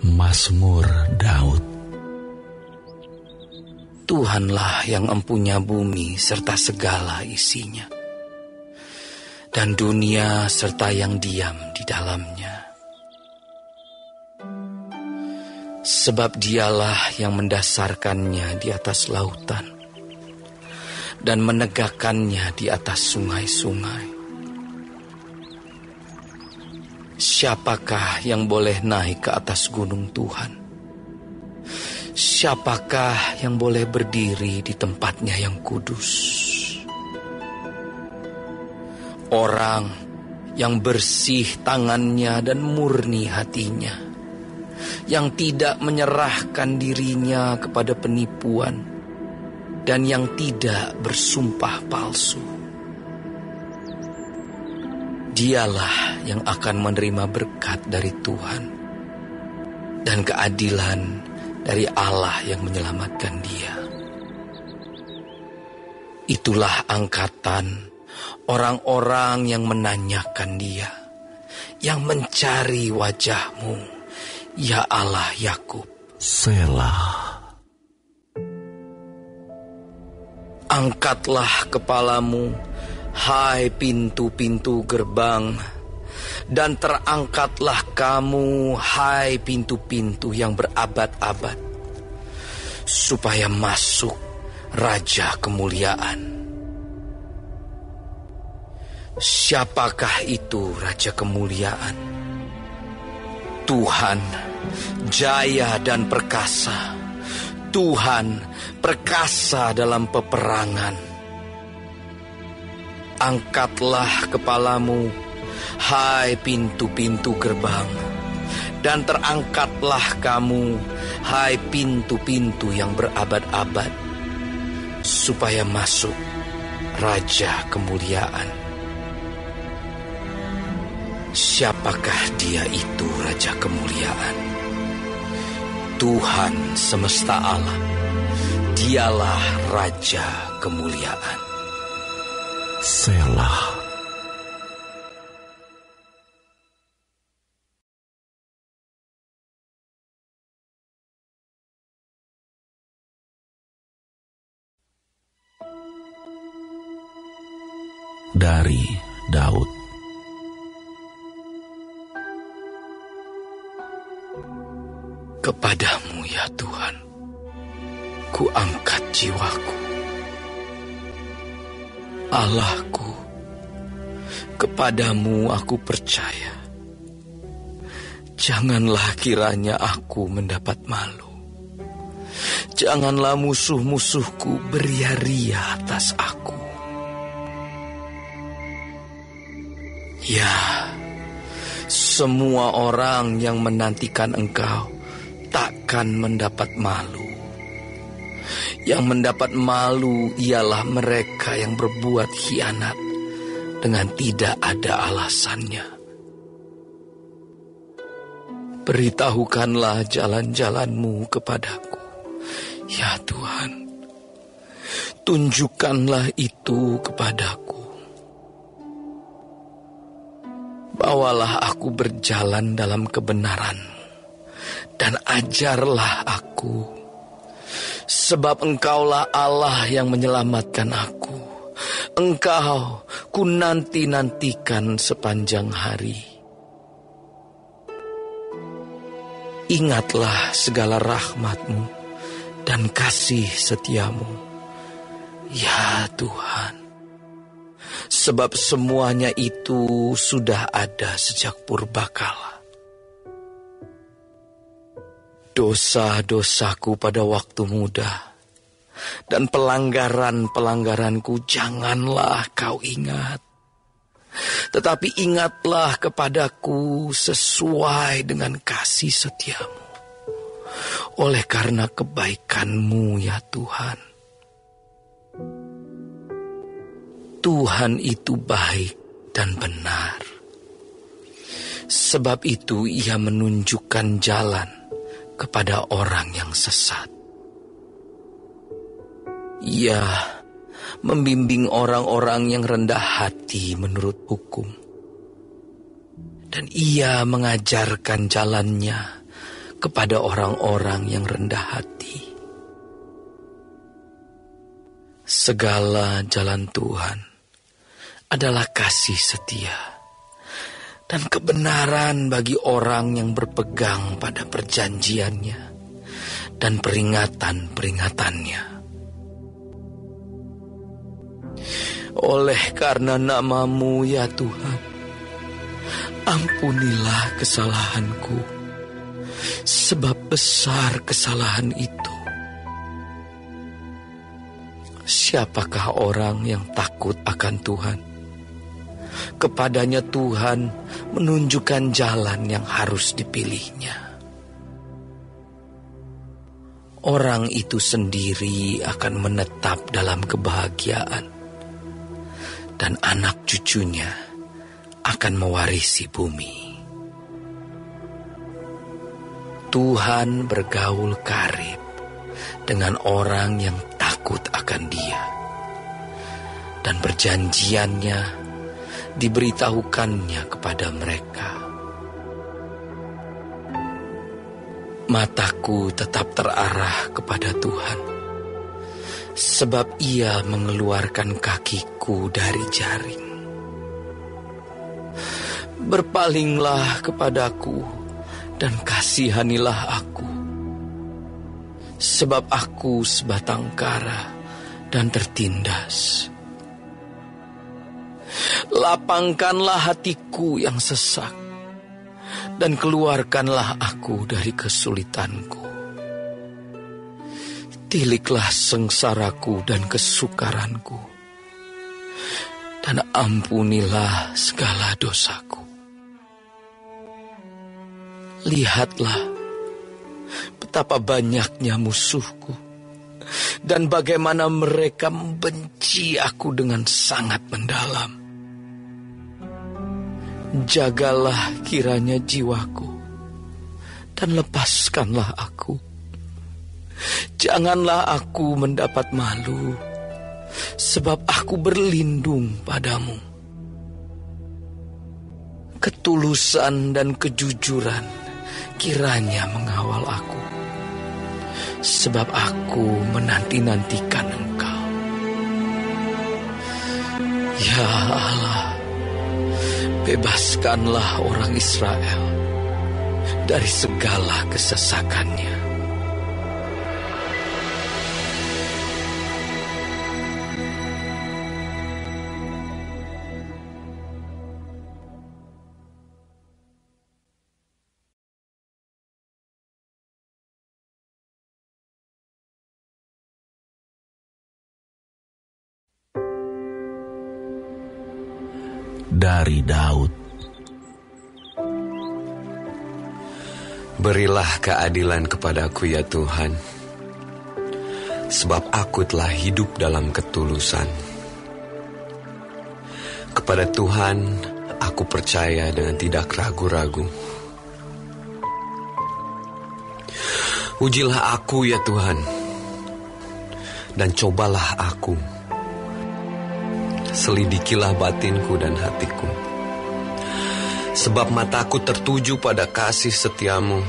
Mazmur Daud. Tuhanlah yang empunya bumi serta segala isinya, dan dunia serta yang diam di dalamnya. Sebab dialah yang mendasarkannya di atas lautan dan menegakkannya di atas sungai-sungai. Siapakah yang boleh naik ke atas gunung Tuhan? Siapakah yang boleh berdiri di tempatnya yang kudus? Orang yang bersih tangannya dan murni hatinya, yang tidak menyerahkan dirinya kepada penipuan, dan yang tidak bersumpah palsu. Dialah yang akan menerima berkat dari Tuhan dan keadilan dari Allah yang menyelamatkan dia. Itulah angkatan orang-orang yang menanyakan dia, yang mencari wajah-Mu, ya Allah Yakub. Selah. Angkatlah kepalamu, hai pintu-pintu gerbang, dan terangkatlah kamu, hai pintu-pintu yang berabad-abad, supaya masuk Raja Kemuliaan. Siapakah itu Raja Kemuliaan? Tuhan, jaya dan perkasa. Tuhan, perkasa dalam peperangan. Angkatlah kepalamu, hai pintu-pintu gerbang, dan terangkatlah kamu, hai pintu-pintu yang berabad-abad, supaya masuk Raja Kemuliaan. Siapakah dia itu Raja Kemuliaan? Tuhan semesta alam, dialah Raja Kemuliaan. Selah. Dari Daud. Kepadamu ya Tuhan, ku angkat jiwaku. Allahku, kepadamu aku percaya. Janganlah kiranya aku mendapat malu. Janganlah musuh-musuhku beria-ria atas aku. Ya, semua orang yang menantikan Engkau takkan mendapat malu. Yang mendapat malu ialah mereka yang berbuat khianat dengan tidak ada alasannya. Beritahukanlah jalan-jalan-Mu kepadaku, ya Tuhan. Tunjukkanlah itu kepadaku. Bawalah aku berjalan dalam kebenaran-Mu, dan ajarlah aku. Sebab Engkaulah Allah yang menyelamatkan aku. Engkau ku nanti-nantikan sepanjang hari. Ingatlah segala rahmat-Mu dan kasih setia-Mu, ya Tuhan. Sebab semuanya itu sudah ada sejak purbakala. Dosa-dosaku pada waktu muda dan pelanggaran-pelanggaranku janganlah Kau ingat. Tetapi ingatlah kepadaku sesuai dengan kasih setia-Mu. Oleh karena kebaikan-Mu ya Tuhan. Tuhan itu baik dan benar. Sebab itu Ia menunjukkan jalan kepada orang yang sesat. Ia membimbing orang-orang yang rendah hati menurut hukum. Dan Ia mengajarkan jalannya kepada orang-orang yang rendah hati. Segala jalan Tuhan adalah kasih setia dan kebenaran bagi orang yang berpegang pada perjanjiannya dan peringatan-peringatannya. Oleh karena nama-Mu ya Tuhan, ampunilah kesalahanku, sebab besar kesalahan itu. Siapakah orang yang takut akan Tuhan? Kepadanya Tuhan menunjukkan jalan yang harus dipilihnya. Orang itu sendiri akan menetap dalam kebahagiaan, dan anak cucunya akan mewarisi bumi. Tuhan bergaul karib dengan orang yang takut akan Dia, dan perjanjiannya diberitahukannya kepada mereka. Mataku tetap terarah kepada Tuhan, sebab Ia mengeluarkan kakiku dari jaring. Berpalinglah kepadaku dan kasihanilah aku, sebab aku sebatang kara dan tertindas. Lapangkanlah hatiku yang sesak, dan keluarkanlah aku dari kesulitanku. Tiliklah sengsaraku dan kesukaranku, dan ampunilah segala dosaku. Lihatlah betapa banyaknya musuhku, dan bagaimana mereka membenci aku dengan sangat mendalam. Jagalah kiranya jiwaku, dan lepaskanlah aku. Janganlah aku mendapat malu, sebab aku berlindung padamu. Ketulusan dan kejujuran kiranya mengawal aku, sebab aku menanti-nantikan Engkau. Ya Allah, bebaskanlah orang Israel dari segala kesesakannya. Dari Daud. Berilah keadilan kepadaku ya Tuhan, sebab aku telah hidup dalam ketulusan. Kepada Tuhan aku percaya dengan tidak ragu-ragu. Ujilah aku ya Tuhan, dan cobalah aku. Selidikilah batinku dan hatiku, sebab mataku tertuju pada kasih setiamu,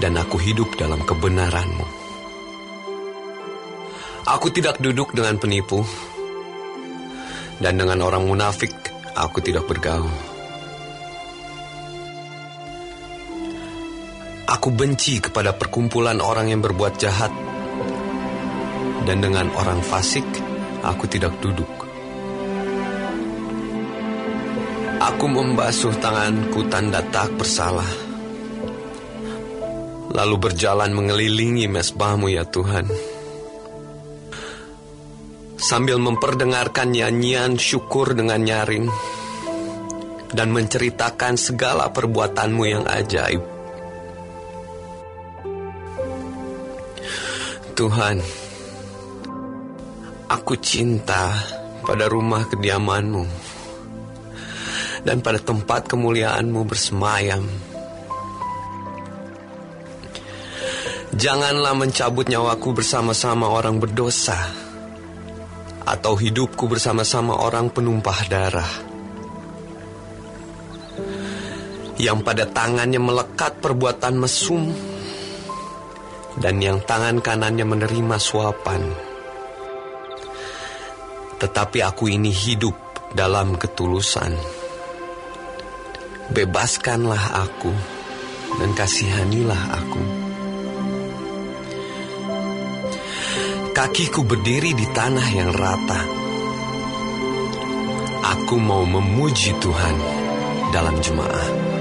dan aku hidup dalam kebenaranmu. Aku tidak duduk dengan penipu, dan dengan orang munafik aku tidak bergaul. Aku benci kepada perkumpulan orang yang berbuat jahat, dan dengan orang fasik aku tidak duduk. Aku membasuh tanganku tanda tak bersalah, lalu berjalan mengelilingi mezbahmu ya Tuhan, sambil memperdengarkan nyanyian syukur dengan nyaring, dan menceritakan segala perbuatanmu yang ajaib. Tuhan, aku cinta pada rumah kediamanmu, dan pada tempat kemuliaanmu bersemayam. Janganlah mencabut nyawaku bersama-sama orang berdosa, atau hidupku bersama-sama orang penumpah darah. yang pada tangannya melekat perbuatan mesum, dan yang tangan kanannya menerima suapan. Tetapi aku ini hidup dalam ketulusan. Bebaskanlah aku dan kasihanilah aku. Kakiku berdiri di tanah yang rata. Aku mau memuji Tuhan dalam jemaah.